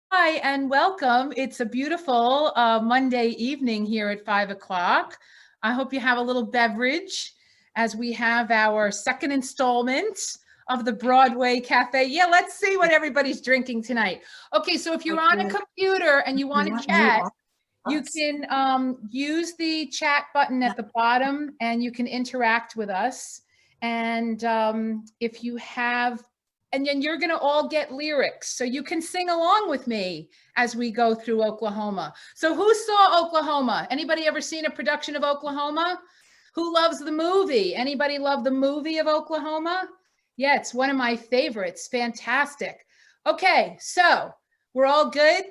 Hi, and welcome. It's a beautiful Monday evening here at 5 o'clock. I hope you have a little beverage as we have our second installment of the Broadway Café. Yeah, let's see what everybody's drinking tonight. Okay, so if you're on a computer and you want to chat, you can use the chat button at the bottom and you can interact with us. And if you have, and then you're going to all get lyrics. So you can sing along with me as we go through Oklahoma. So who saw Oklahoma? Anybody ever seen a production of Oklahoma? Who loves the movie? Anybody love the movie of Oklahoma? Yeah, it's one of my favorites. Fantastic. Okay, so we're all good.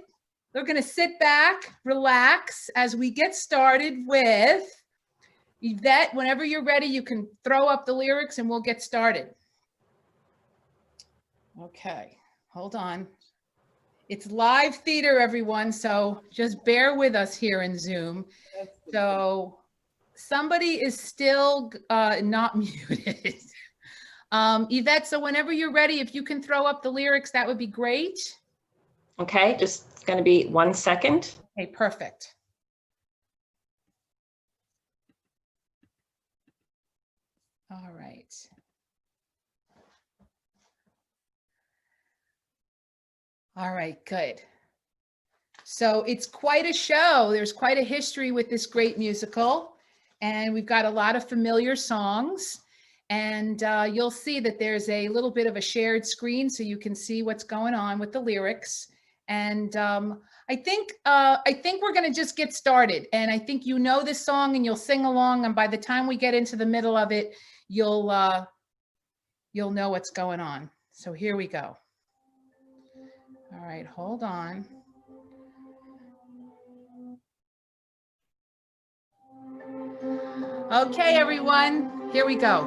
We're going to sit back, relax as we get started with Yvette. Whenever you're ready, you can throw up the lyrics and we'll get started. Okay, hold on. It's live theater, everyone, so just bear with us here in Zoom. So somebody is still not muted. Yvette, so whenever you're ready, if you can throw up the lyrics, that would be great. Okay, just going to be 1 second. Okay, perfect. All right. All right, good. So it's quite a show. There's quite a history with this great musical, and we've got a lot of familiar songs. And you'll see that there's a little bit of a shared screen so you can see what's going on with the lyrics. And I think we're going to just get started. And I think you know this song and you'll sing along. And by the time we get into the middle of it, you'll know what's going on. So here we go. All right, hold on. Okay, everyone, here we go.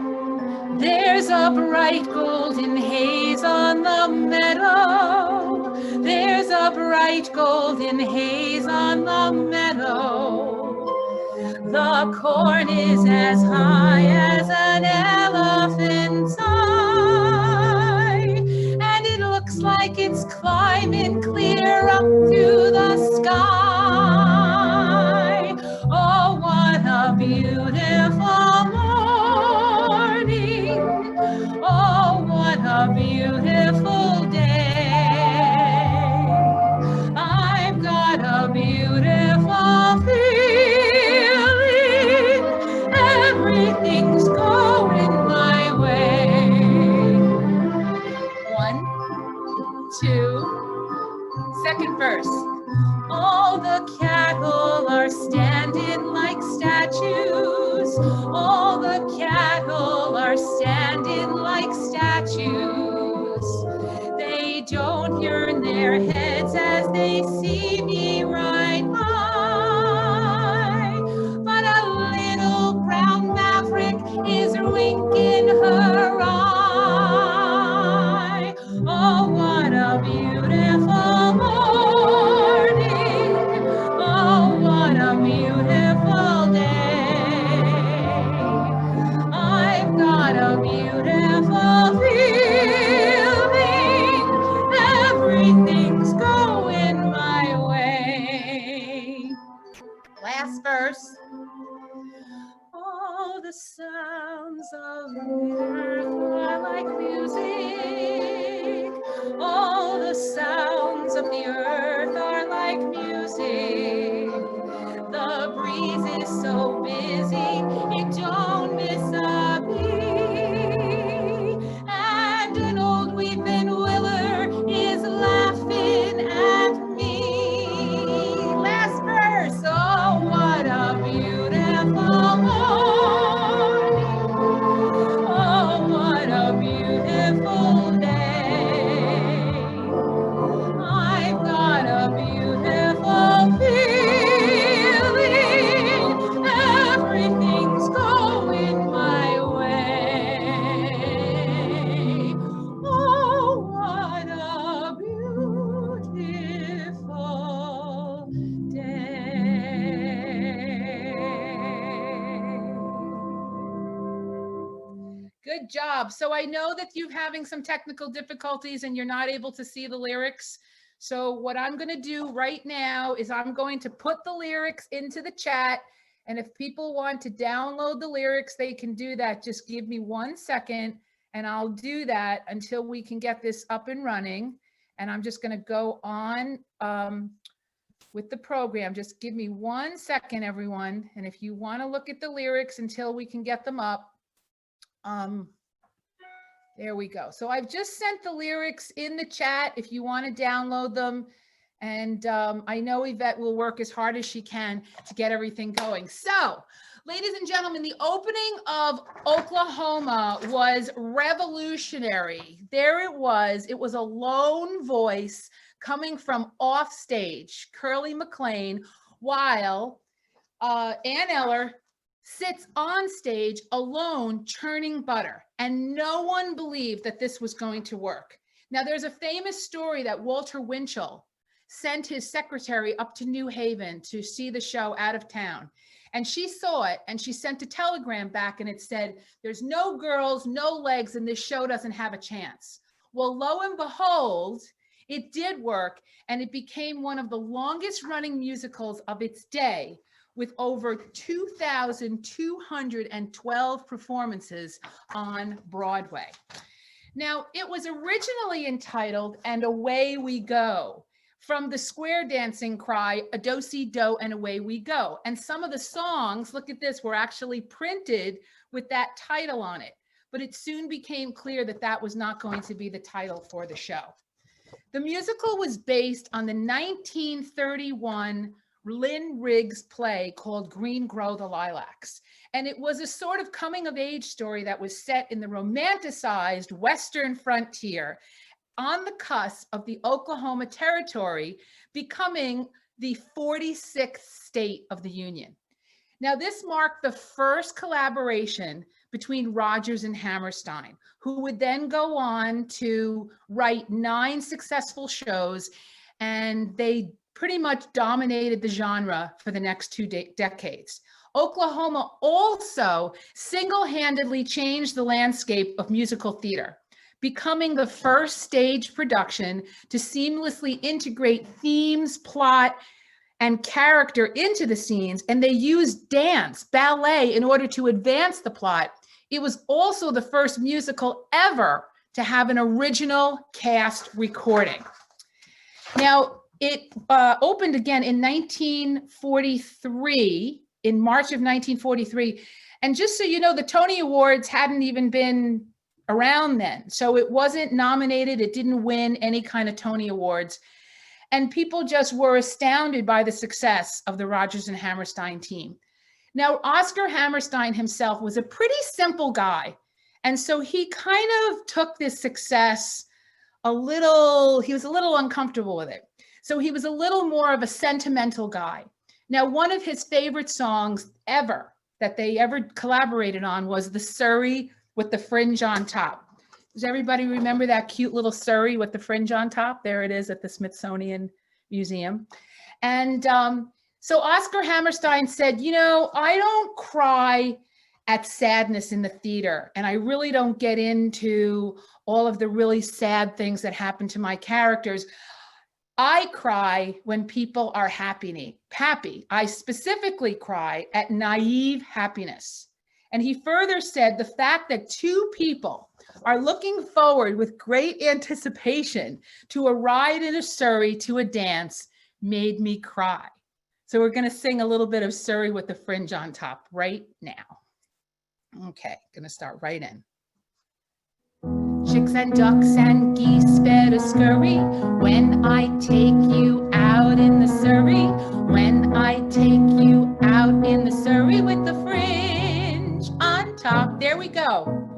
There's a bright golden haze on the meadow. There's a bright golden haze on the meadow. The corn is as high as an elephant's eye, and it looks like it's climbing clear up to the sky. Oh, what a beautiful morning. Oh, what a beautiful day. I've got a beautiful feeling. Everything's going my way. 1, 2, second verse. All the cattle are standing like statues. All the cattle are standing like statues. They don't turn their heads as they see me ride by. But a little brown maverick is winking her eye. Oh, what a beautiful morning. Oh, what a beautiful day. I've got a beautiful feeling. Everything's going my way. Last verse. All the sounds of the earth are like music. All the sounds of the earth are like music. The breeze is so busy, it don't miss a beat. And an old weeping willer is laughing at me. Last verse. Oh, what a beautiful morning. Oh, what a beautiful day. I've got a beautiful feeling. Everything's going my way. Oh, what a beautiful day. Good job. So I know that you're having some technical difficulties and you're not able to see the lyrics. So what I'm going to do right now is I'm going to put the lyrics into the chat. And if people want to download the lyrics, they can do that. Just give me 1 second and I'll do that until we can get this up and running. And I'm just going to go on with the program. Just give me 1 second, everyone. And if you want to look at the lyrics until we can get them up, there we go. So I've just sent the lyrics in the chat if you want to download them. And I know Yvette will work as hard as she can to get everything going. So, ladies and gentlemen, the opening of Oklahoma was revolutionary. There it was. It was a lone voice coming from off stage, Curly McLean, while Ann Eller sits on stage alone churning butter. And no one believed that this was going to work. Now, there's a famous story that Walter Winchell sent his secretary up to New Haven to see the show out of town. And she saw it and she sent a telegram back and it said, there's no girls, no legs, and this show doesn't have a chance. Well, lo and behold, it did work and it became one of the longest running musicals of its day, with over 2,212 performances on Broadway. Now, it was originally entitled And Away We Go, from the square dancing cry, a do-si-do and away we go. And some of the songs, look at this, were actually printed with that title on it. But it soon became clear that that was not going to be the title for the show. The musical was based on the 1931 Lynn Riggs play called Green Grow the Lilacs. And it was a sort of coming of age story that was set in the romanticized Western frontier on the cusp of the Oklahoma Territory becoming the 46th state of the Union. Now, this marked the first collaboration between Rodgers and Hammerstein, who would then go on to write 9 successful shows, and they pretty much dominated the genre for the next 2 decades. Oklahoma also single-handedly changed the landscape of musical theater, becoming the first stage production to seamlessly integrate themes, plot, and character into the scenes, and they used dance, ballet in order to advance the plot. It was also the first musical ever to have an original cast recording. Now, it opened again in 1943, in March of 1943. And just so you know, the Tony Awards hadn't even been around then. So it wasn't nominated. It didn't win any kind of Tony Awards. And people just were astounded by the success of the Rodgers and Hammerstein team. Now, Oscar Hammerstein himself was a pretty simple guy. And so he kind of took this success he was a little uncomfortable with it. So he was a little more of a sentimental guy. Now, one of his favorite songs ever that they ever collaborated on was the Surrey with the fringe on top. Does everybody remember that cute little Surrey with the fringe on top? There it is at the Smithsonian Museum. And so Oscar Hammerstein said, you know, I don't cry at sadness in the theater, and I really don't get into all of the really sad things that happen to my characters. I cry when people are happy. I specifically cry at naive happiness. And he further said the fact that 2 people are looking forward with great anticipation to a ride in a Surrey to a dance made me cry. So we're going to sing a little bit of Surrey with the fringe on top right now. Okay, going to start right in. Chicks and ducks and geese better scurry when I take you out in the Surrey. When I take you out in the Surrey with the fringe on top. There we go.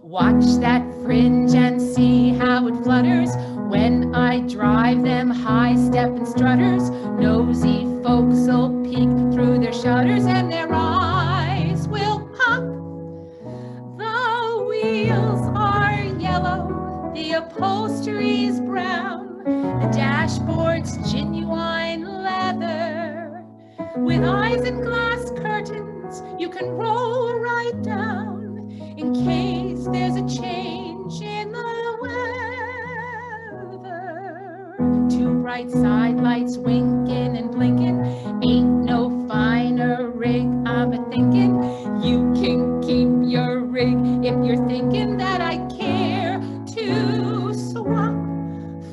Watch that fringe and see how it flutters when I drive them high-stepping strutters. Nosy folks'll peek through their shutters and their eyes will pop. The wheels are yellow, the upholstery's brown, the dashboard's genuine leather. With eyes and glass curtains, you can roll right down in case there's a change in the weather. To right side lights winking and blinking. Ain't no finer rig, I'm a-thinking. You can keep your rig if you're thinking that I care to swap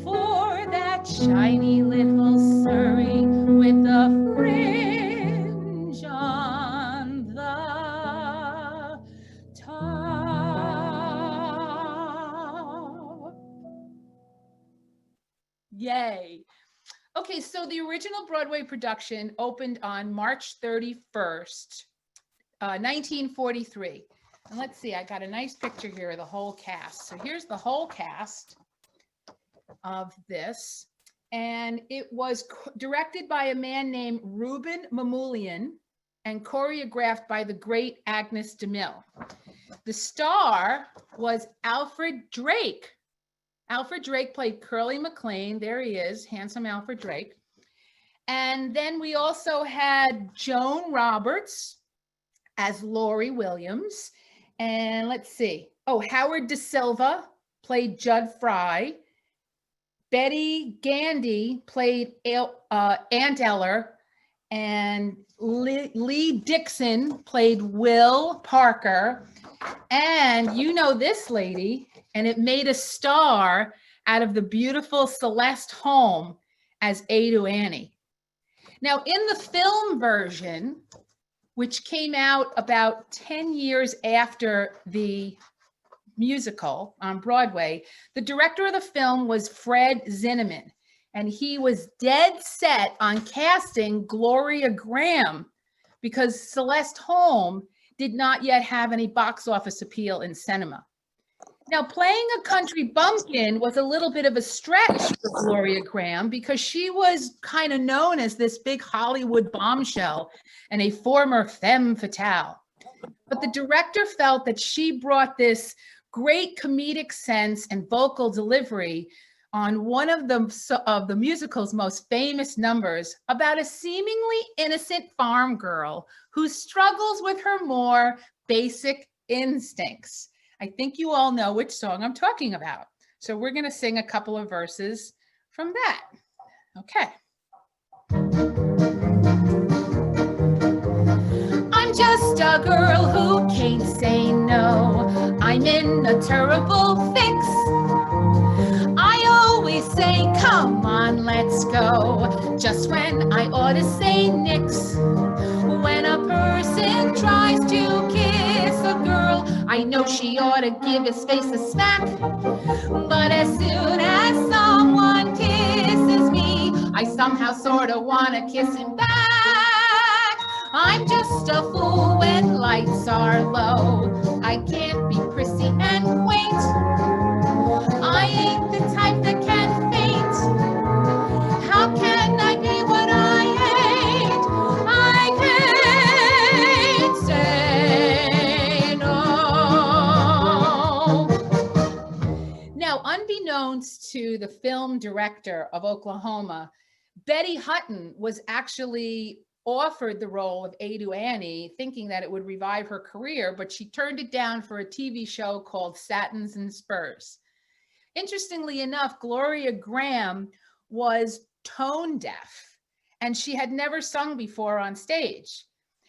for that shiny little Surrey with a fringe on the top. Yay. Okay, so the original Broadway production opened on March 31st, 1943. And let's see, I got a nice picture here of the whole cast. So here's the whole cast of this. And it was directed by a man named Reuben Mamoulian and choreographed by the great Agnes DeMille. The star was Alfred Drake. Alfred Drake played Curly McLean. There he is, handsome Alfred Drake. And then we also had Joan Roberts as Laurie Williams. And let's see. Oh, Howard Da Silva played Judd Fry. Betty Gandy played Aunt Eller. And Lee Dixon played Will Parker. And you know this lady, and it made a star out of the beautiful Celeste Holm as Adu Annie. Now, in the film version, which came out about 10 years after the musical on Broadway, the director of the film was Fred Zinnemann, and he was dead set on casting Gloria Graham because Celeste Holm did not yet have any box office appeal in cinema. Now, playing a country bumpkin was a little bit of a stretch for Gloria Graham because she was kind of known as this big Hollywood bombshell and a former femme fatale. But the director felt that she brought this great comedic sense and vocal delivery on one of the musical's most famous numbers about a seemingly innocent farm girl who struggles with her more basic instincts. I think you all know which song I'm talking about. So we're going to sing a couple of verses from that. Okay. I'm just a girl who can't say no. I'm in a terrible fix. I always say, come on, let's go, just when I ought to say nix. When a person tries to kiss a girl, I know she ought to give his face a smack. But as soon as someone kisses me, I somehow sort of want to kiss him back. I'm just a fool when lights are low. I can't be prissy and quaint. I ain't the type that can faint. How can I be what I ain't? I can't say no. Now, unbeknownst to the film director of Oklahoma, Betty Hutton was actually offered the role of Adu Annie, thinking that it would revive her career, but she turned it down for a TV show called Satins and Spurs. Interestingly enough, Gloria Graham was tone deaf, and she had never sung before on stage.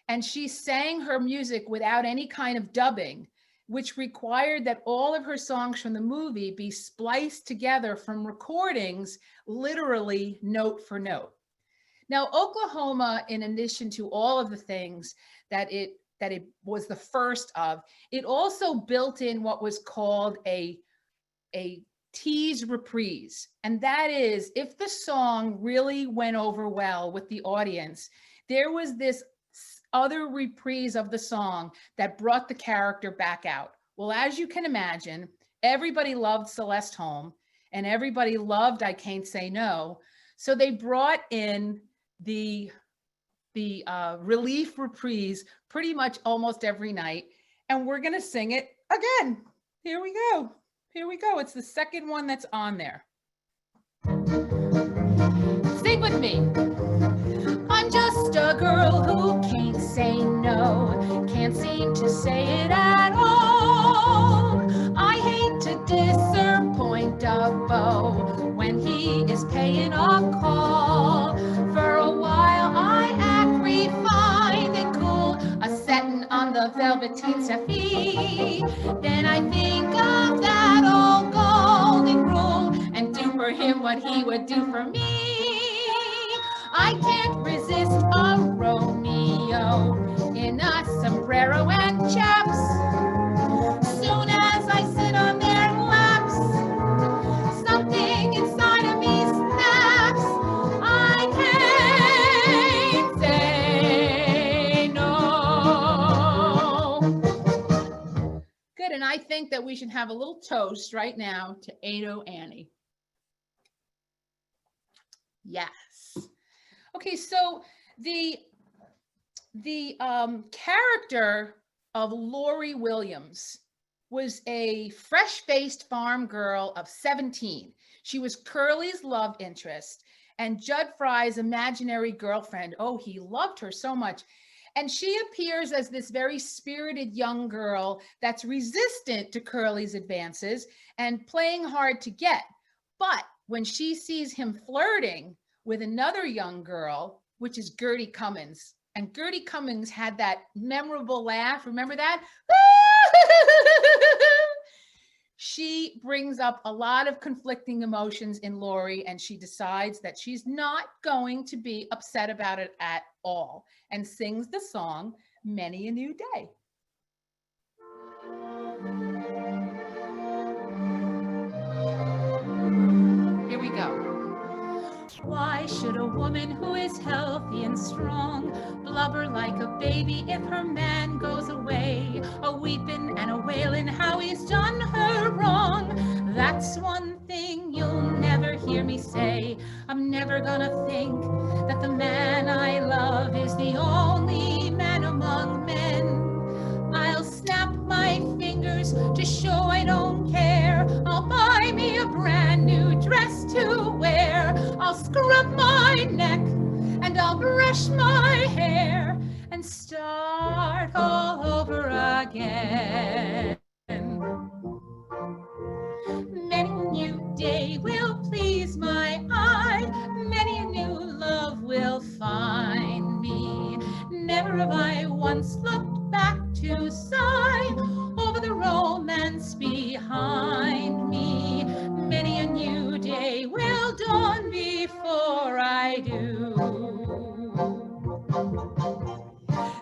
And she sang her music without any kind of dubbing, which required that all of her songs from the movie be spliced together from recordings, literally note for note. Now, Oklahoma, in addition to all of the things that it was the first of, it also built in what was called a tease reprise. And that is, if the song really went over well with the audience, there was this other reprise of the song that brought the character back out. Well, as you can imagine, everybody loved Celeste Holm and everybody loved I Can't Say No. So they brought in the relief reprise pretty much almost every night. And we're going to sing it again. Here we go. Here we go. It's the second one that's on there. Sing with me. I'm just a girl who can't say no, can't seem to say it at all. I hate to disappoint a beau when he is paying a call. For a while I act refined and cool, a-settin' on the velveteen settee. Then I think of that old golden rule and do for him what he would do for me. I can't resist a Romeo in a sombrero and chaps. Soon as I sit on their laps, something inside of me snaps. I can't say no. Good, and I think that we should have a little toast right now to Ado Annie. Yes. Okay, so the character of Lori Williams was a fresh-faced farm girl of 17. She was Curly's love interest and Judd Fry's imaginary girlfriend. Oh, he loved her so much. And she appears as this very spirited young girl that's resistant to Curly's advances and playing hard to get. But when she sees him flirting with another young girl, which is Gertie Cummins, and Gertie Cummins had that memorable laugh, remember that? She brings up a lot of conflicting emotions in Lori, and she decides that she's not going to be upset about it at all, and sings the song, Many a New Day. Here we go. Why should a woman who is healthy and strong blubber like a baby if her man goes away, a weeping and a wailing how he's done her wrong? That's one thing you'll never hear me say. I'm never gonna think that the man I love is the only man among men. I'll snap my fingers to show I don't care. I'll buy me a brand new dress to wear. I'll scrub my neck and I'll brush my hair and start all over again. Many a new day will please my eye. Many a new love will find me. Never have I once looked back to sigh over the romance behind me. Many a new day will dawn before I do.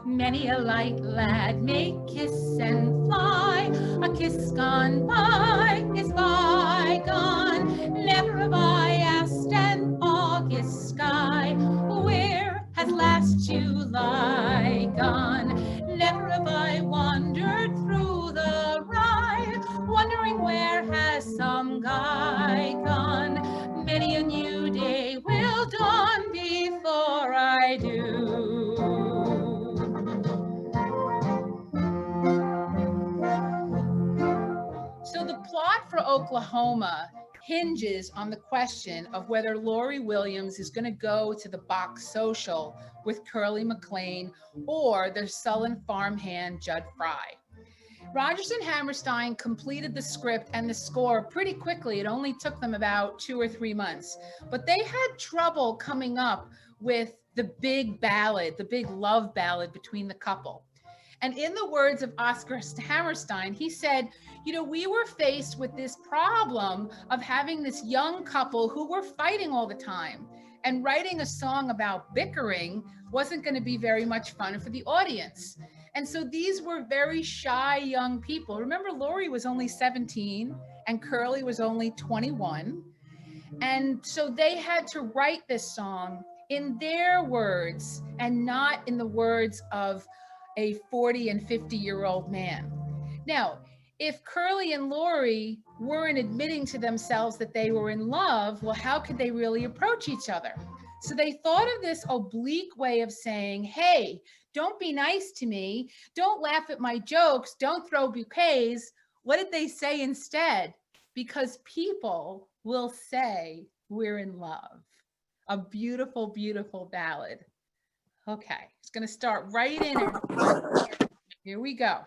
Many a light lad may kiss and fly. A kiss gone by is bygone. Never have I asked an August sky, where has last July gone? Never have I wandered through the rye, wondering where has some guy gone. Many a new day will dawn before I do. So the plot for Oklahoma hinges on the question of whether Lori Williams is going to go to the box social with Curly McLean or the sullen farmhand Judd Fry. Rodgers and Hammerstein completed the script and the score pretty quickly. It only took them about 2 or 3 months, but they had trouble coming up with the big ballad, the big love ballad between the couple. And in the words of Oscar Hammerstein, he said, you know, we were faced with this problem of having this young couple who were fighting all the time, and writing a song about bickering wasn't going to be very much fun for the audience. And so these were very shy young people. Remember, Lori was only 17 and Curly was only 21. And so they had to write this song in their words and not in the words of a 40 and 50-year-old man. Now, if Curly and Lori weren't admitting to themselves that they were in love, well, how could they really approach each other? So they thought of this oblique way of saying, hey, don't be nice to me. Don't laugh at my jokes. Don't throw bouquets. What did they say instead? Because people will say we're in love. A beautiful, beautiful ballad. Okay, it's going to start right in. Here we go.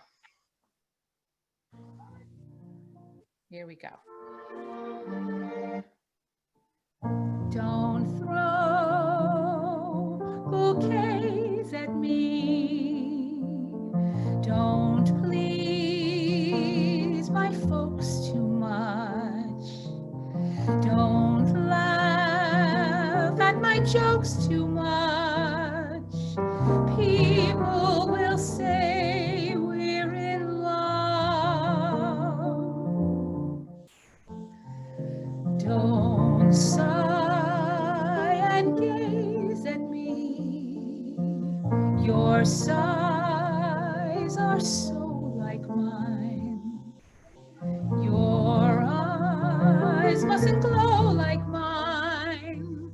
Here we go. Don't throw bouquets at me. Don't please my folks too much. Don't laugh at my jokes too much. People will say we're in love. Don't sigh and gaze at me. Your sighs are so like mine. Your eyes mustn't glow like mine.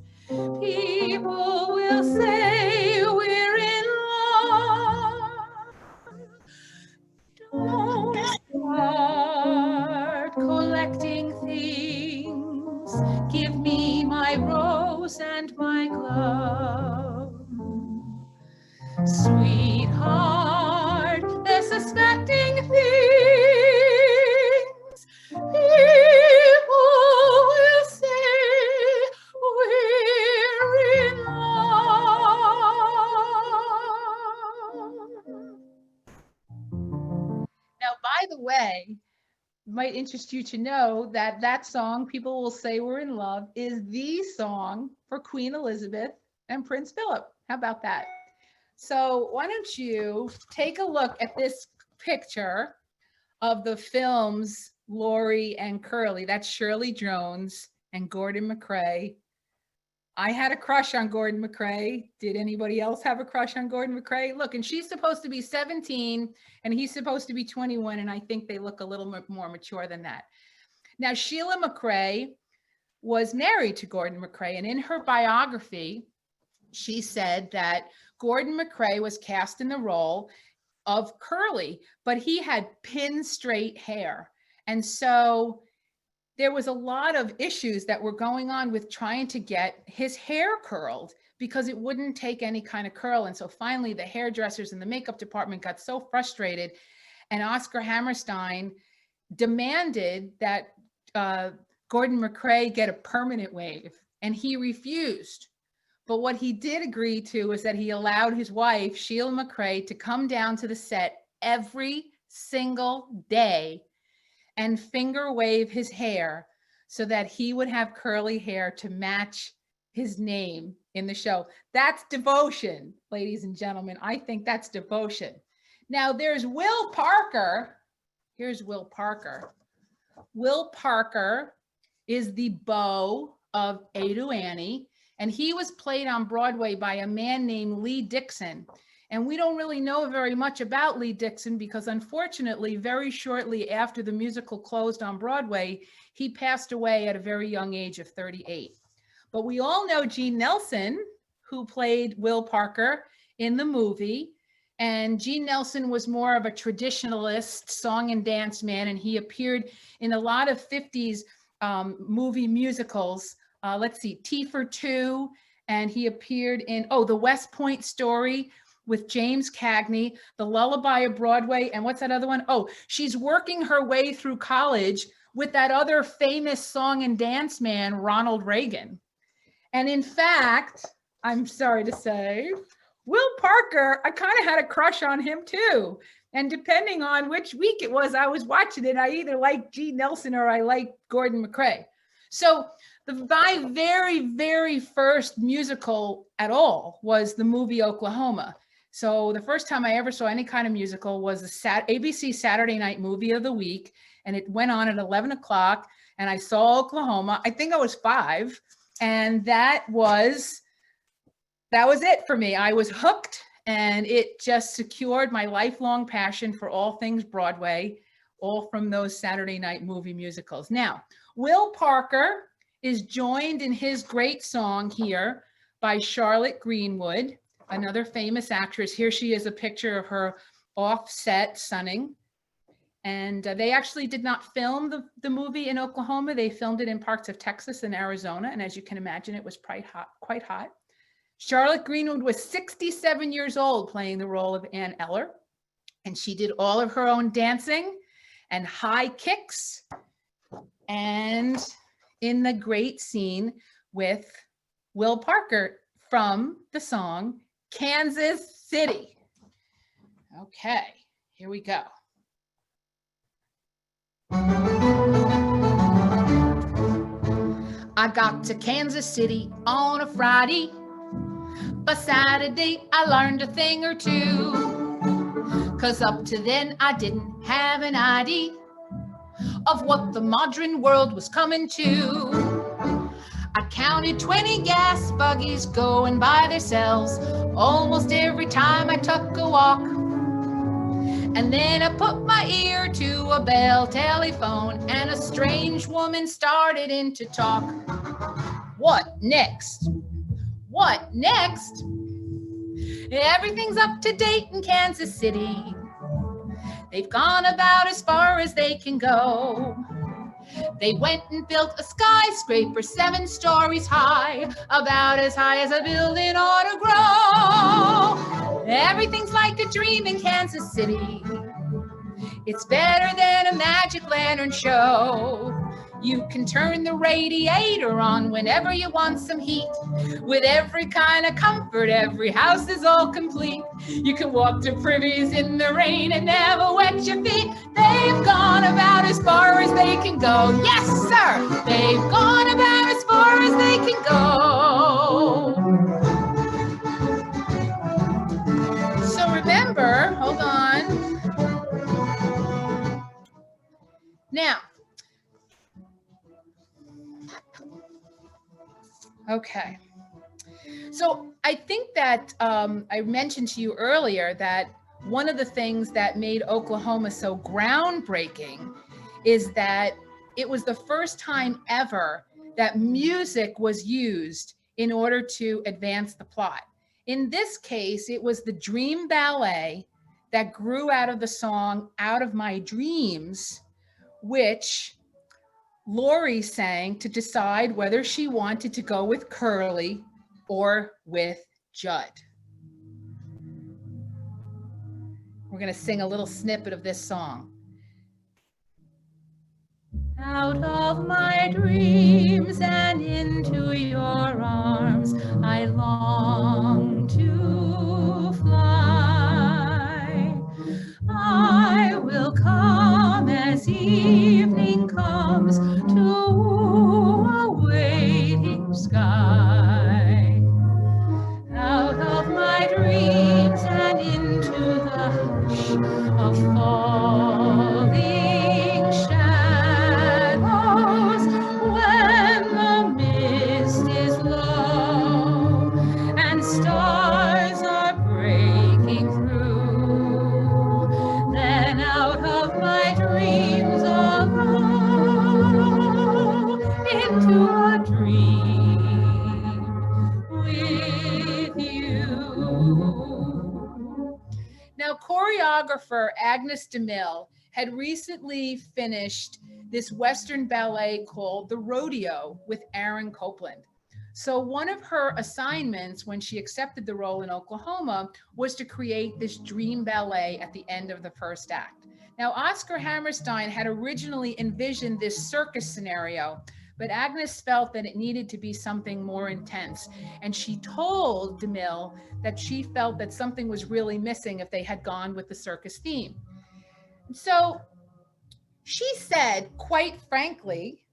People will say we're in love. Don't start collecting things. Give me my rose and my glove. Sweetheart, they're suspecting things. People will say we're in love. Now, by the way, it might interest you to know that that song, People Will Say We're in Love, is the song for Queen Elizabeth and Prince Philip. How about that? So why don't you take a look at this picture of the films Lori and Curly. That's Shirley Jones and Gordon MacRae. I had a crush on Gordon MacRae. Did anybody else have a crush on Gordon MacRae? Look, and she's supposed to be 17 and he's supposed to be 21. And I think they look a little more mature than that. Now, Sheila MacRae was married to Gordon MacRae. And in her biography, she said that Gordon MacRae was cast in the role of Curly, but he had pin straight hair. And so there was a lot of issues that were going on with trying to get his hair curled because it wouldn't take any kind of curl. And so finally the hairdressers and the makeup department got so frustrated, and Oscar Hammerstein demanded that Gordon MacRae get a permanent wave, and he refused. But what he did agree to was that he allowed his wife, Sheila MacRae, to come down to the set every single day and finger wave his hair so that he would have curly hair to match his name in the show. That's devotion, ladies and gentlemen. I think that's devotion. Now there's Will Parker. Here's Will Parker. Will Parker is the beau of Ado Annie, and he was played on Broadway by a man named Lee Dixon. And we don't really know very much about Lee Dixon because unfortunately, very shortly after the musical closed on Broadway, he passed away at a very young age of 38. But we all know Gene Nelson, who played Will Parker in the movie. And Gene Nelson was more of a traditionalist song and dance man, and he appeared in a lot of 50s movie musicals. Let's see, Tea for Two, and he appeared in, The West Point Story with James Cagney, The Lullaby of Broadway, and what's that other one? She's Working Her Way Through College with that other famous song and dance man, Ronald Reagan. And in fact, I'm sorry to say, Will Parker, I kind of had a crush on him too. And depending on which week it was I was watching it, I either liked Gene Nelson or I liked Gordon MacRae. So my very, very first musical at all was the movie Oklahoma. So the first time I ever saw any kind of musical was the ABC Saturday Night Movie of the Week. And it went on at 11 o'clock and I saw Oklahoma. I think I was 5. And that was it for me. I was hooked, and it just secured my lifelong passion for all things Broadway, all from those Saturday night movie musicals. Now, Will Parker is joined in his great song here by Charlotte Greenwood, another famous actress. Here she is, a picture of her off-set sunning. And they actually did not film the movie in Oklahoma. They filmed it in parts of Texas and Arizona. And as you can imagine, it was quite hot. Charlotte Greenwood was 67 years old playing the role of Ann Eller. And she did all of her own dancing and high kicks. And in the great scene with Will Parker from the song Kansas City. Okay, here we go. I got to Kansas City on a Friday. By Saturday, I learned a thing or two. 'Cause up to then, I didn't have an idea of what the modern world was coming to. I counted 20 gas buggies going by themselves almost every time I took a walk. And then I put my ear to a bell telephone and a strange woman started in to talk. What next? What next? Everything's up to date in Kansas City. They've gone about as far as they can go. They went and built a skyscraper 7 stories high, about as high as a building ought to grow. Everything's like a dream in Kansas City. It's better than a magic lantern show. You can turn the radiator on whenever you want some heat. With every kind of comfort, every house is all complete. You can walk to privies in the rain and never wet your feet. They've gone about as far as they can go. Yes, sir! They've gone about as far as they can go. So remember, hold on. Now, okay. So I think that I mentioned to you earlier that one of the things that made Oklahoma so groundbreaking is that it was the first time ever that music was used in order to advance the plot. In this case, it was the Dream Ballet that grew out of the song Out of My Dreams, which Laurie sang to decide whether she wanted to go with Curly or with Judd. We're going to sing a little snippet of this song. Out of my dreams and into your arms, I long to fly. I will come as evening comes to a waiting sky. Out of my dreams and into the hush of falling shadows, when the mist is low and stars are breaking through, then out of my dreams I'll go into a dream with you. Now, choreographer Agnes DeMille had recently finished this Western ballet called The Rodeo with Aaron Copland. So one of her assignments when she accepted the role in Oklahoma was to create this dream ballet at the end of the first act. Now, Oscar Hammerstein had originally envisioned this circus scenario, but Agnes felt that it needed to be something more intense. And she told DeMille that she felt that something was really missing if they had gone with the circus theme. So she said, quite frankly,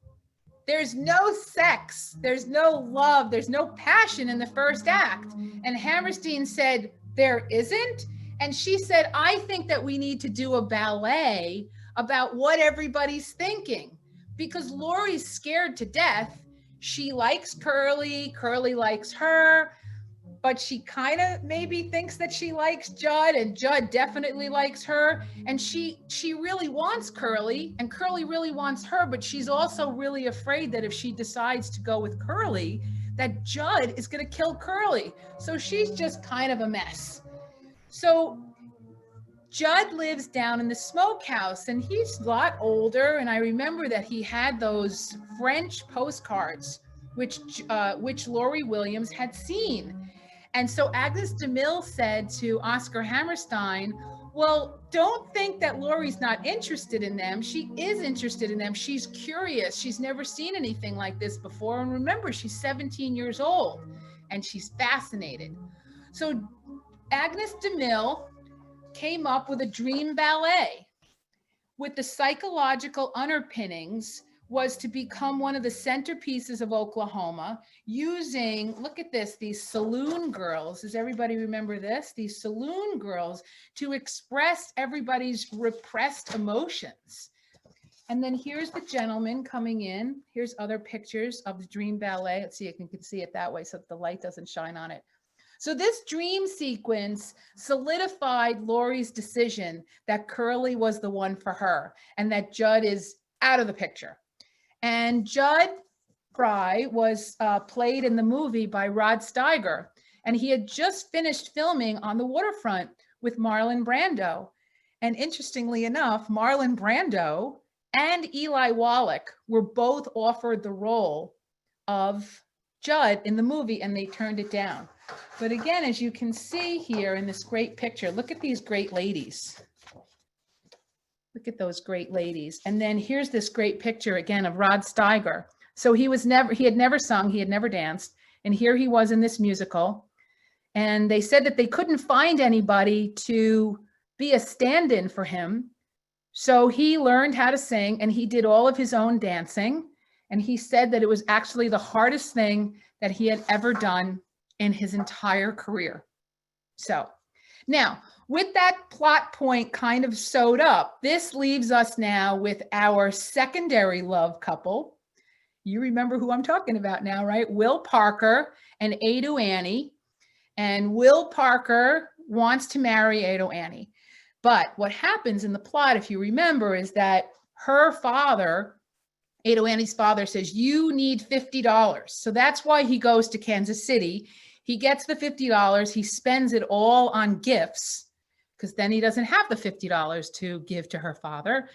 there's no sex, there's no love, there's no passion in the first act. And Hammerstein said, there isn't? And she said, I think that we need to do a ballet about what everybody's thinking. Because Laurie's scared to death. She likes Curly, Curly likes her, but she kind of maybe thinks that she likes Judd, and Judd definitely likes her. And she really wants Curly, and Curly really wants her, but she's also really afraid that if she decides to go with Curly, that Judd is going to kill Curly. So she's just kind of a mess. So Judd lives down in the smokehouse, and he's a lot older. And I remember that he had those French postcards, which Laurie Williams had seen. And so Agnes DeMille said to Oscar Hammerstein, Well, don't think that Lori's not interested in them. She is interested in them. She's curious. She's never seen anything like this before. And remember, she's 17 years old and she's fascinated. So Agnes DeMille came up with a dream ballet with the psychological underpinnings was to become one of the centerpieces of Oklahoma using, look at this, these saloon girls. Does everybody remember this? These saloon girls to express everybody's repressed emotions. And then here's the gentleman coming in. Here's other pictures of the dream ballet. Let's see if you can see it that way so that the light doesn't shine on it. So this dream sequence solidified Lori's decision that Curly was the one for her and that Judd is out of the picture. And Judd Fry was played in the movie by Rod Steiger, and he had just finished filming on the waterfront with Marlon Brando. And interestingly enough, Marlon Brando and Eli Wallach were both offered the role of Judd in the movie, and they turned it down. But again, as you can see here in this great picture, look at these great ladies. Look at those great ladies. And then here's this great picture again of Rod Steiger. So he had never sung, he had never danced. And here he was in this musical. And they said that they couldn't find anybody to be a stand-in for him. So he learned how to sing and he did all of his own dancing. And he said that it was actually the hardest thing that he had ever done in his entire career. So now, with that plot point kind of sewed up, this leaves us now with our secondary love couple. You remember who I'm talking about now, right? Will Parker and Ado Annie. And Will Parker wants to marry Ado Annie. But what happens in the plot, if you remember, is that her father, Ado Annie's father, says, you need $50. So that's why he goes to Kansas City. He gets the $50. He spends it all on gifts because then he doesn't have the $50 to give to her father.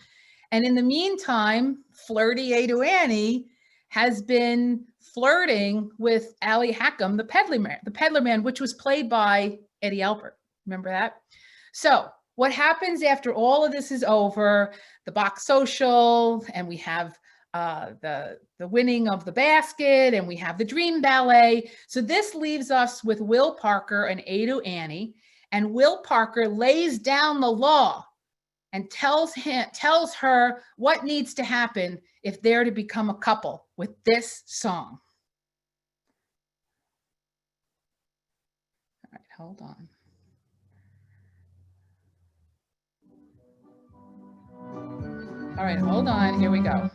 And in the meantime, flirty Ado Annie has been flirting with Allie Hackham, the peddler man, which was played by Eddie Albert. Remember that? So what happens after all of this is over, the box social, and we have the winning of the basket, and we have the dream ballet. So this leaves us with Will Parker and Ado Annie, and Will Parker lays down the law and tells her what needs to happen if they're to become a couple with this song. All right, hold on. All right, hold on, here we go.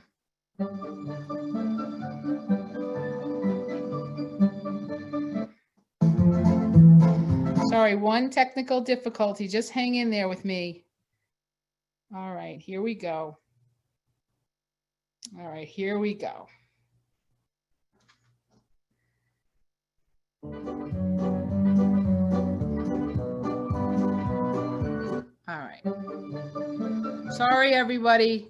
Sorry, one technical difficulty. Just hang in there with me. All right, here we go. All right, here we go. All right. Sorry, everybody.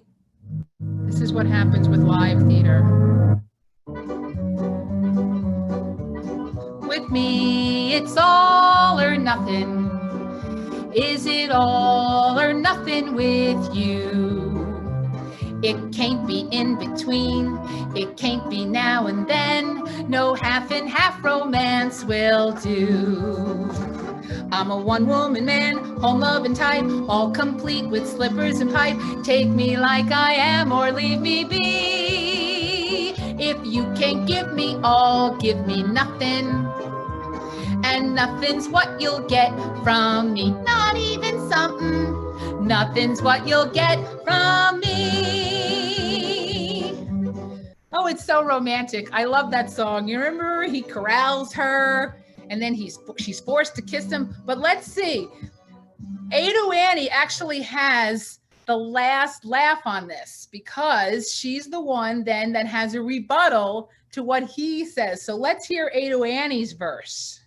This is what happens with live theater. With me, it's all or nothing. Is it all or nothing with you? It can't be in between. It can't be now and then. No half and half romance will do. I'm a one-woman man, home loving type, all complete with slippers and pipe. Take me like I am or leave me be. If you can't give me all, give me nothing. And nothing's what you'll get from me. Not even something. Nothing's what you'll get from me. Oh, it's so romantic. I love that song. You remember he corrals her and then she's forced to kiss him. But let's see. Ado Annie actually has the last laugh on this because she's the one then that has a rebuttal to what he says. So let's hear Ado Annie's verse.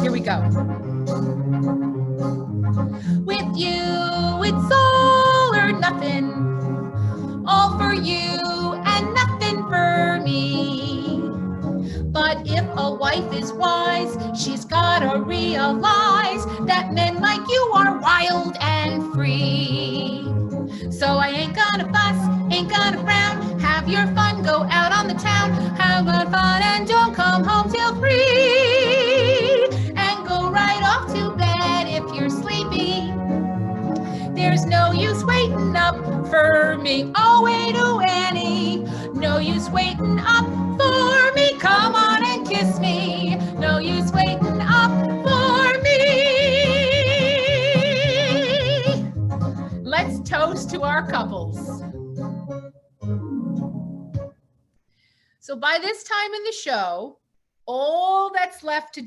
Here we go. With you, it's all or nothing. All for you and nothing for me. But if a wife is wise, she's gotta realize that men like you are wild and free. So I ain't gonna fuss, ain't gonna frown, have your fun, go out on the town, have good fun and don't come home till 3. And go right off to bed if you're sleepy. There's no use waiting up for me. Oh, wait, oh, Annie. No use waiting up for me. Come on and kiss me. No use waiting up for me. Let's toast to our couples. So by this time in the show, all that's left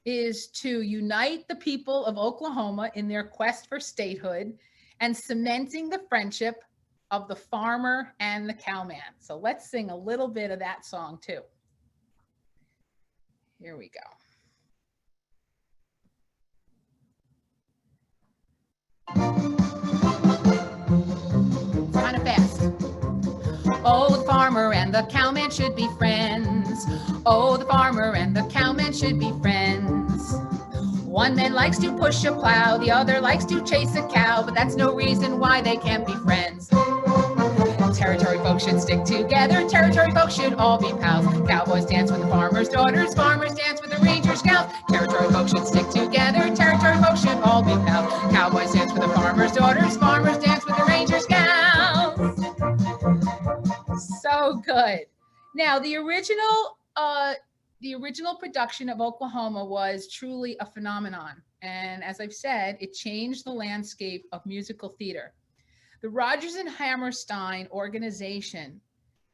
is to unite the people of Oklahoma in their quest for statehood and cementing the friendship of the farmer and the cowman. So let's sing a little bit of that song too. Here we go. It's kind of fast. Oh, the farmer and the cowman should be friends. Oh, the farmer and the cowman should be friends. One man likes to push a plow, the other likes to chase a cow, but that's no reason why they can't be friends. Territory folks should stick together, territory folks should all be pals. Cowboys dance with the farmer's daughters, farmers dance with the ranger's gals. Territory folks should stick together, territory folks should all be pals. Cowboys dance with the farmer's daughters, farmers dance with the ranger's gals. So good. Now, the original production of Oklahoma was truly a phenomenon. And as I've said, it changed the landscape of musical theater. The Rodgers and Hammerstein organization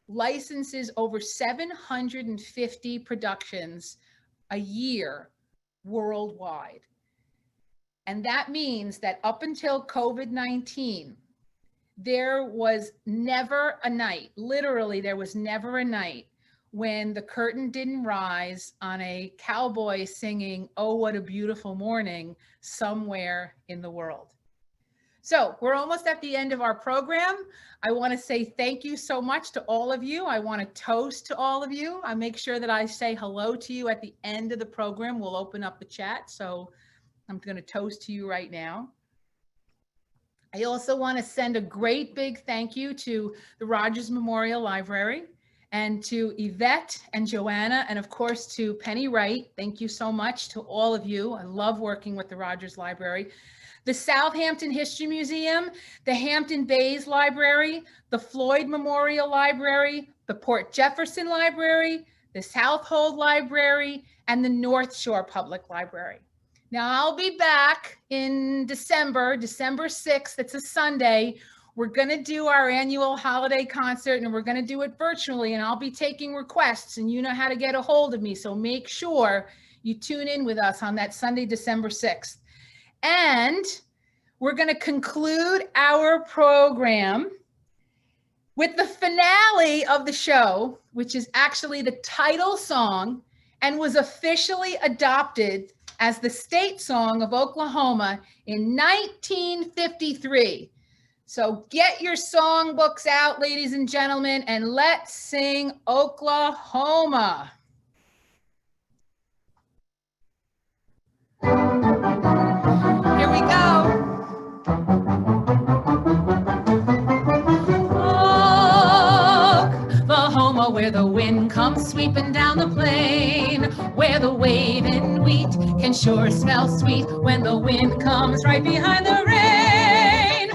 licenses over 750 productions a year worldwide. And that means that up until COVID-19, there was never a night, literally there was never a night when the curtain didn't rise on a cowboy singing, "Oh, what a beautiful morning," somewhere in the world. So we're almost at the end of our program. I want to say thank you so much to all of you. I want to toast to all of you. I make sure that I say hello to you at the end of the program. We'll open up the chat. So I'm going to toast to you right now. I also want to send a great big thank you to the Rodgers Memorial Library and to Yvette and Joanna, and of course to Penny Wright. Thank you so much to all of you. I love working with the Rodgers Library. The Southampton History Museum, the Hampton Bays Library, the Floyd Memorial Library, the Port Jefferson Library, the Southold Library, and the North Shore Public Library. Now, I'll be back in December 6th. It's a Sunday. We're going to do our annual holiday concert, and we're going to do it virtually, and I'll be taking requests, and you know how to get a hold of me. So make sure you tune in with us on that Sunday, December 6th. And we're going to conclude our program with the finale of the show, which is actually the title song and was officially adopted as the state song of Oklahoma in 1953. So get your songbooks out, ladies and gentlemen, and let's sing Oklahoma. Here we go. Oklahoma, where the wind comes sweeping down the plain, where the waving wheat can sure smell sweet when the wind comes right behind the rain.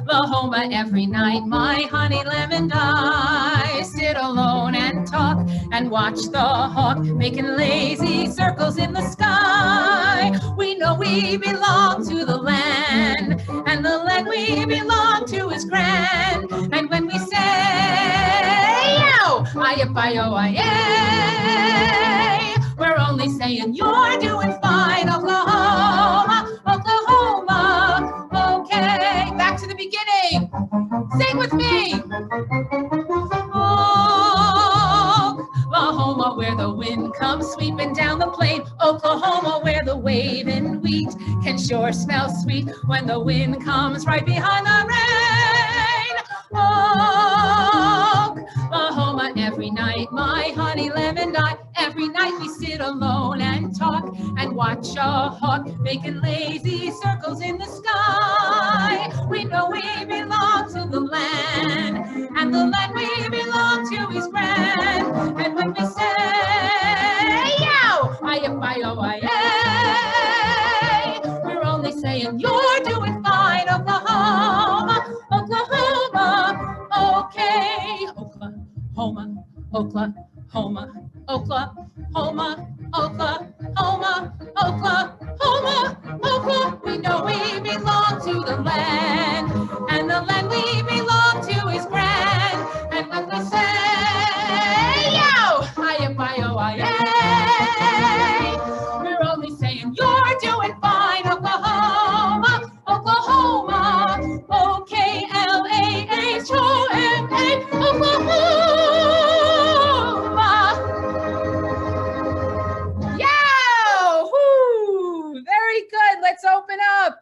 Oklahoma, every night, my honey lamb and I sit alone and talk and watch the hawk making lazy circles in the sky. We know we belong to the land, and the land we belong to is grand. And when we say, yo, I-F-I-O-I-A, we're only saying you're doing fine, Oklahoma, Oklahoma. Okay, back to the beginning. Sing with me. Oklahoma, where the wind comes sweeping down the plain. Oklahoma, where the waving wheat can sure smell sweet when the wind comes right behind the rain. Oklahoma, night, my honey lemon I. Every night we sit alone and talk and watch a hawk making lazy circles in the sky. We know we belong to the land, and the land we belong to is grand. And when we say, yow, I-yi, we're only saying you're doing fine, Oklahoma, Oklahoma, okay, Oklahoma, Oklahoma, Oklahoma, Oklahoma, Oklahoma, Oklahoma. We know we belong to the land, and the land we belong to is grand. And when we say, yow, I-yi, we're only saying you're doing fine, Oklahoma, Oklahoma, O-K-L-A-H-O-M-A, Oklahoma. Yeah, whoo, very good. Let's open up.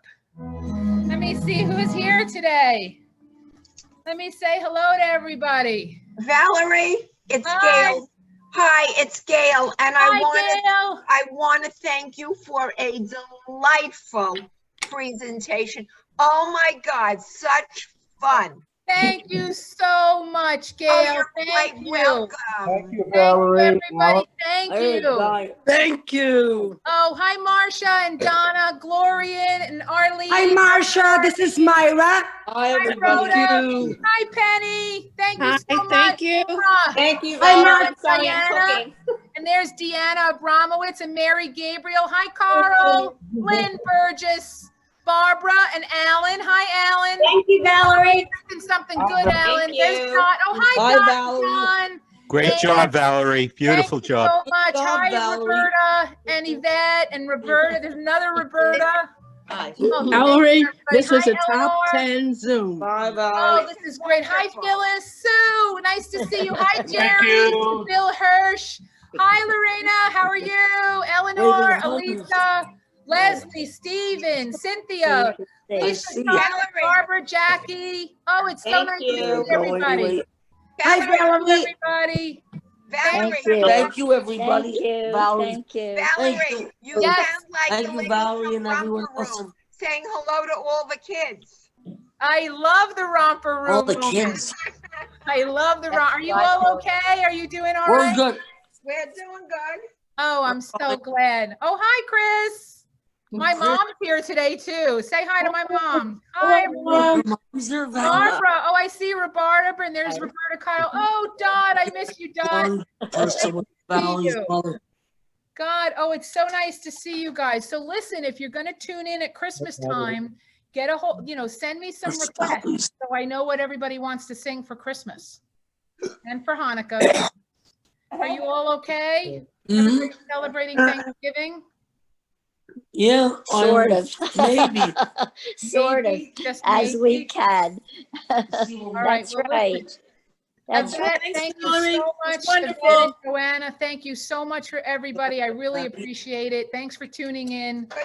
Let me see who's here today. Let me say hello to everybody. Valerie, it's Hi. Gail. Hi, it's Gail, and Hi, I Gail. want to thank you for a delightful presentation. Oh my God, such fun. Thank you so much, Gail. Oh, you're Thank quite you. welcome. Thank you, Thank you, Valerie. everybody. Thank you. Thank you. Oh, hi, Marcia and Donna, Gloria and Arlene. Hi, Marcia. This is Myra. Hi, Rhoda. everybody. Hi, Penny. Thank you Hi, so much. thank you. Laura. Thank you, Hi, Valerie. Mark. Sorry, I'm Diana. cooking. And there's Deanna Abramowitz and Mary Gabriel. Hi, Carl. Lynn Burgess. Barbara and Alan. Hi, Alan. Thank you, Valerie. Drinking something good, Alan. Thank There's you. Don. Oh, hi, Bye, Don. Valerie. John. Great job, Valerie. Beautiful Thank you job. so much. Good job, Hi, Valerie. Roberta and Yvette and Roberta. There's another Roberta. Hi. Oh, Valerie, this Hi, was a top Eleanor. 10 Zoom. Bye, Oh, Valerie. this is great. Hi, Phyllis. Sue, nice to see you. Hi, Jerry. you. Bill Hirsch. Hi, Lorena. How are you? Eleanor, Elisa, Leslie, Steven, Cynthia, Lisa, Thomas, Valerie. Barbara, Jackie. Oh, it's so Thank nice to you. see everybody. Hi, Thank you, Valerie. everybody. Valerie, Thank you, everybody. Thank you. Valerie. Thank you. Valerie, you Yes. sound like Thank the you, lady Valerie, from and everyone Romper else. Room, saying hello to all the kids. I love the romper room. All the moment. kids. I love the romper. Are you all okay? Are you doing all We're right? good. We're doing good. Oh, I'm so glad. Oh, hi, Chris. My mom's here today too. Say hi to my mom. Hi, everyone. Barbara. Oh, I see Roberta, and there's Roberta Kyle. Oh, Dot, I miss you, Dot. Valerie's mother. God, oh, it's so nice to see you guys. So listen, if you're going to tune in at Christmas time, get a whole, send me some requests so I know what everybody wants to sing for Christmas and for Hanukkah. Are you all okay? Everybody celebrating Thanksgiving? Yeah. Sort of. Maybe. Sort of, Maybe, just as maybe. we can. All right, That's well, right. listen, That's right. Yvette, thank you Valerie. so much. It's wonderful. Yvette and Joanna, thank you so much for everybody. I really appreciate it. Thanks for tuning in. Good